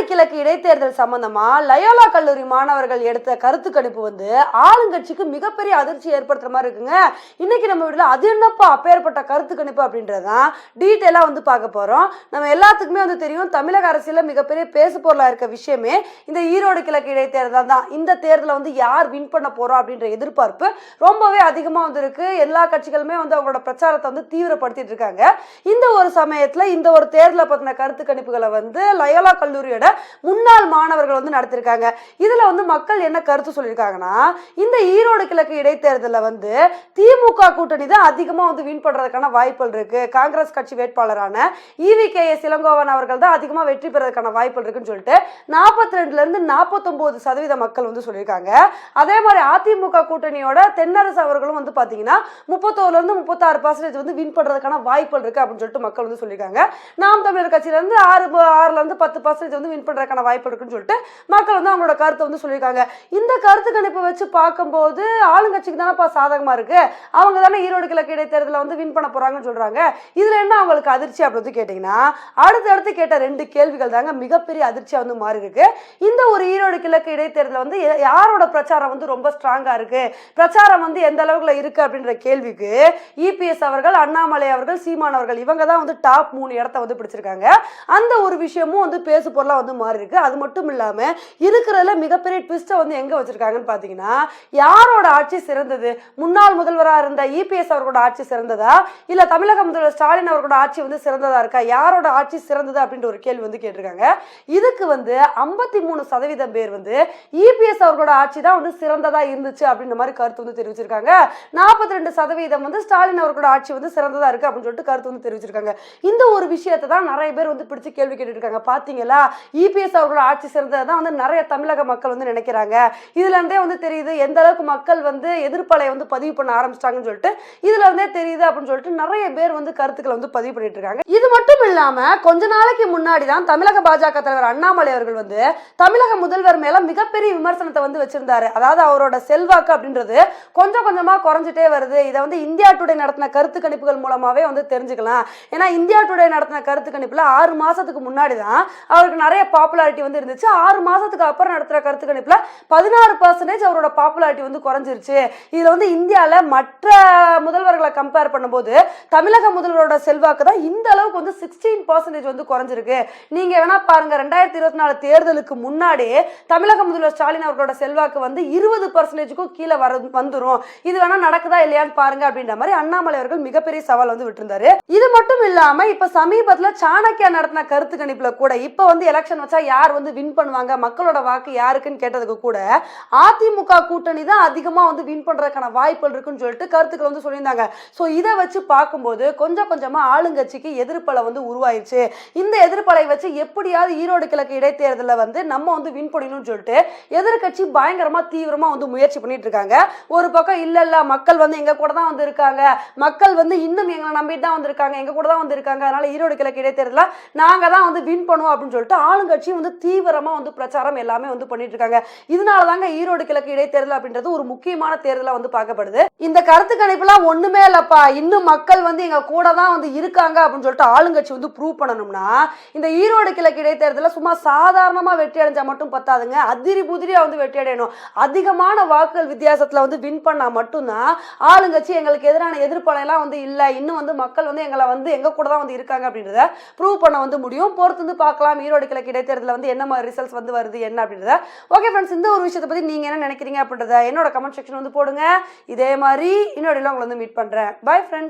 கிழக்கு இடைத்தேர்தல் சம்பந்தமா லயோலா கல்லூரி மாணவர்கள் எடுத்த கருத்து கணிப்பு வந்து ஆளுங்கட்சிக்கு மிகப்பெரிய அதிர்ச்சி ஏற்படுத்துற மாதிரி இருக்குங்க. இன்னைக்கு நம்ம வீட்டுல அது என்னப்பா அப்பேற்பட்ட கருத்து கணிப்பு அப்படின்றதான் டீட்டெயிலா வந்து பார்க்க போறோம். நம்ம எல்லாத்துக்குமே வந்து தெரியும், தமிழக அரசியல மிகப்பெரிய பேசு பொருளா இருக்க விஷயமே இந்த ஈரோடு கிழக்கு இடைத்தேர்தல் தான். இந்த தேர்தலை வந்து யார் வின் பண்ண போறோம் அப்படின்ற எதிர்பார்ப்பு ரொம்பவே அதிகமா வந்து இருக்கு. எல்லா கட்சிகளுமே வந்து அவங்களோட பிரச்சாரத்தை வந்து தீவிரப்படுத்திட்டு இருக்காங்க. இந்த ஒரு சமயத்துல இந்த ஒரு தேர்தலை பத்தின கருத்து கணிப்புகளை வந்து லயோலா கல்லூரியோட முன்னாள் மாணவர்கள் வந்து நடத்திருக்காங்க. இதுல வந்து மக்கள் என்ன கருத்து சொல்லியிருக்காங்கன்னா, இந்த ஈரோடு கிழக்கு இடைத்தேர்தலில் வந்து திமுக கூட்டணி தான் அதிகமா வந்து வின் பண்றதுக்கான வாய்ப்புகள் இருக்கு. காங்கிரஸ் கட்சி வேட்பாளரான EVKS இளங்கோவன் அவர்கள் தான் அதிகமா வெற்றி பெறதுக்கான வாய்ப்புகள் இருக்குன்னு சொல்லிட்டு 42ல இருந்து 49% மக்கள் வந்து சொல்லியிருக்காங்க. அதே மாதிரி அதிமுக கூட்டணியோட தென்னரசு அவர்களும் வந்து பாத்தீங்கன்னா 31ல இருந்து 36% வந்து வின் பண்றதுக்கான வாய்ப்புகள் இருக்கு அப்படின்னு சொல்லிட்டு மக்கள் வந்து சொல்லியிருக்காங்க. நாம் தமிழர் கட்சியில இருந்து 6ல இருந்து 10% வந்து வின் பண்றதுக்கான வாய்ப்பு இருக்குன்னு சொல்லிட்டு மக்கள் வந்து அவங்களோட கருத்தை வந்து சொல்லியிருக்காங்க. இந்த கருத்து கணிப்பை வச்சு பார்க்கும்போது ஆளுங்கட்சிக்கு தானப்பா சாதகமா இருக்கு, அவங்க தானே ஈரோடு கிழக்கு இடைத்தேர்தலை வந்து வின் பண்ண போறாங்கன்னு சொல்றாங்க. இதுல என்ன அவங்களுக்கு அதிர்ச்சி அப்படின்னு கேட்டீங்கன்னா, அடுத்தடுத்து கேட்ட 2 கேள்விகள் தாங்க மிகப்பெரிய அதிர்ச்சியா வந்து மாறி இருக்கு. இந்த ஒரு ஈரோடு கிழக்கு இடைத்தேர்தல் வந்து யாரோட பிரச்சாரம் வந்து ரொம்ப ஸ்ட்ராங்கா இருக்கு, பிரச்சாரம் வந்து எந்த அளவுக்குல இருக்கு அப்படின்ற கேள்விக்கு EPS அவர்கள், அண்ணாமலை அவர்கள், சீமான் அவர்கள் இவங்க தான் வந்து டாப் 3 இடத்தை வந்து பிடிச்சிருக்காங்க. அந்த ஒரு விஷயமும் வந்து பேசு பொருளா வந்து மாறி இருக்கு. அது மட்டும் இல்லாம இருக்கிறதுல மிகப்பெரிய ட்விஸ்ட்டை வந்து எங்க வச்சிருக்காங்கன்னு பாத்தீங்கன்னா, யாரோட ஆட்சி சிறந்தது, முன்னாள் முதல்வராக இருந்த EPS அவர்களோட ஆட்சி சிறந்ததா, இல்ல தமிழக முதல்வர் ஸ்டாலின் அவர்களோட ஆட்சி வந்து சிறந்ததா இருக்கா, யாரோட ஆட்சி சிறந்தது அப்படின்ற ஒரு கேள்வி வந்து கேட்டிருக்காங்க. இதுக்கு வந்து 53% பேர் வந்து EPS அவர்களோட ஆட்சி தான் வந்து சிறந்ததா இருந்துச்சு அப்படின்ற மாதிரி கருத்து வந்து தெரிவிச்சிருக்காங்க. 42% வந்து ஸ்டாலின் அவர்களோட ஆட்சி வந்து சிறந்ததா இருக்கு அப்படின்னு சொல்லிட்டு கருத்து வந்து தெரிவிச்சிருக்காங்க. இந்த ஒரு விஷயத்தை தான் நிறைய பேர் வந்து பிடிச்சு கேள்வி கேட்டு இருக்காங்க. பாத்தீங்களா, EPS அவர்களோட ஆட்சி சிறந்ததான் வந்து நிறைய தமிழக மக்கள் வந்து நினைக்கிறாங்க. இதுல இருந்தே வந்து தெரியுது எந்த அளவுக்கு மக்கள் வந்து எதிர்ப்பலை வந்து பதிவு பண்ண ஆரம்பிச்சிட்டாங்கன்னு சொல்லிட்டு இதுல இருந்தே தெரியுது அப்படின்னு சொல்லிட்டு நிறைய பேர் வந்து கருத்துக்களை வந்து பதிவு பண்ணிட்டு இருக்காங்க. இது மட்டும் இல்லாம கொஞ்ச நாளைக்கு முன்னாடி தான் தமிழக பாஜக தலைவர் அண்ணாமலை அவர்கள் வந்து தமிழக முதல்வர் மேல மிகப்பெரிய விமர்சனத்தை வந்து வச்சிருந்தாரு. அதாவது அவரோட செல்வாக்கு அப்படின்றது கொஞ்சம் கொஞ்சமா குறைஞ்சிட்டே வருது. இதை வந்து இந்தியா டுடே நடத்தின கருத்து கணிப்புகள் மூலமாவே வந்து தெரிஞ்சுக்கலாம். ஏன்னா இந்தியா டுடே நடத்தின கருத்து கணிப்புல 6 மாசத்துக்கு முன்னாடி தான் அவருக்கு நிறைய பாப்புலாரிட்டி வந்து இருந்துச்சு. 6 மாசத்துக்கு அப்புறம் நடத்துற கருத்து கணிப்புல 16% அவரோட பாப்புலாரிட்டி வந்து குறைஞ்சிருச்சு. இதுல வந்து இந்தியால மற்ற முதல்வர்களை கம்பேர் பண்ணும்போது தமிழக முதல்வரோட செல்வாக்கு தான் இந்த அளவுக்கு வந்து 16% வந்து குறைஞ்சிருக்கு. நீங்க வேணா பாருங்க, 2024 தேர்தலுக்கு முன்னாடி தமிழக முதல்வர் ஸ்டாலின் அவர்களோட செல்வாக்கு வந்து 20%க்கும் கீழே வந்துரும். இது வேணா நடக்குதா இல்லையான்னு பாருங்க அப்படின்ற மாதிரி அண்ணாமலை அவர்கள் மிகப்பெரிய சவால் வந்து விட்டுருந்தாரு. இது மட்டும் இல்லாம இப்ப சமீபத்துல சாணக்கியா நடத்தின கருத்து கணிப்புல கூட இப்ப வந்து எலெக்ஷன் வச்சா யார் வந்து வின் பண்ணுவாங்க, மக்களோட வாக்கு யாருக்குன்னு கேட்டதுக்கு கூட அதிமுக கூட்டணி தான் அதிகமா வந்து வின் பண்றதுக்கான வாய்ப்புகள் இருக்குன்னு சொல்லிட்டு கருத்துக்கள் வந்து சொல்லியிருந்தாங்க. சோ இதை வச்சு பார்க்கும்போது கொஞ்சம் கொஞ்சமா ஆளுங்கட்சிக்கு எதிர்ப்பலை வந்து உருவாயிருச்சு. இந்த எதிர்ப்பலை வச்சு எப்படியாவது ஈரோடு கிழக்கு இடைத்தேர்தலில் வந்து நம்ம வந்து வின் பண்ணணும்னு சொல்லிட்டு எதிர்கட்சி பயங்கரமா தீவிரமா வந்து முயற்சி பண்ணிட்டு இருக்காங்க. ஒரு பக்கம் இல்ல மக்கள் வந்து எங்க கூட தான் வந்து இருக்காங்க, மக்கள் வந்து இன்னும் எங்களை நம்பிட்டு தான் வந்து இருக்காங்க, எங்க கூட தான் வந்து இருக்காங்க, அதனால ஈரோடு கிழக்கு இடைத்தேர்தலில் நாங்க தான் வந்து வின் பண்ணுவோம் அப்படின்னு சொல்லிட்டு ஆளுங்கட்சி வந்து தீவிரமா வந்து பிரச்சாரம் எல்லாமே வந்து பண்ணிட்டு இருக்காங்க. இதனாலதாங்க ஈரோடு கிழக்கு இடைத்தேர்தல் அப்படின்றது ஒரு முக்கியமான தேர்தலா வந்து பார்க்கப்படுது. இந்த கருத்து கணிப்புலாம் ஒண்ணுமே இல்லப்பா, இன்னும் மக்கள் வந்து எங்க கூட தான் வந்து இருக்காங்க அப்படின்னு சொல்லிட்டு ஆளுங்கட்சி வந்து ப்ரூவ் பண்ணணும்னா இந்த ஈரோடு கிழக்கு இடைத்தேர்தலில் சும்மா சாதாரணமா வெற்றி அடைஞ்சா மட்டும் பத்தாதுங்க, அதிரி புதிரியா வந்து வெற்றி அடையணும். அதிகமான வாக்குகள் வித்தியாசத்துல வந்து வின் பண்ணா மட்டும்தான் ஆளுங்கட்சி எங்களுக்கு எதிரான எதிர்ப்பலையெல்லாம் வந்து இல்ல, இன்னும் வந்து மக்கள் வந்து எங்களை வந்து எங்க கூட தான் வந்து இருக்காங்க அப்படின்றத ப்ரூவ் பண்ண வந்து முடியும். பொறுத்து வந்து பார்க்கலாம் ஈரோடு கிழக்கு இடைத்தேர்தலில் வந்து என்ன மாதிரி ரிசல்ட்ஸ் வந்து வருது என்ன அப்படின்றத. ஓகே ஃப்ரெண்ட்ஸ், இந்த ஒரு விஷயத்தை பத்தி நீங்க என்ன நினைக்கிறீங்க அப்படின்றத என்னோட கமெண்ட் செக்ஷன் வந்து போடுங்க. இதே மாதிரி இன்னொரு உங்களை வந்து மீட் பண்றேன். Bye friends.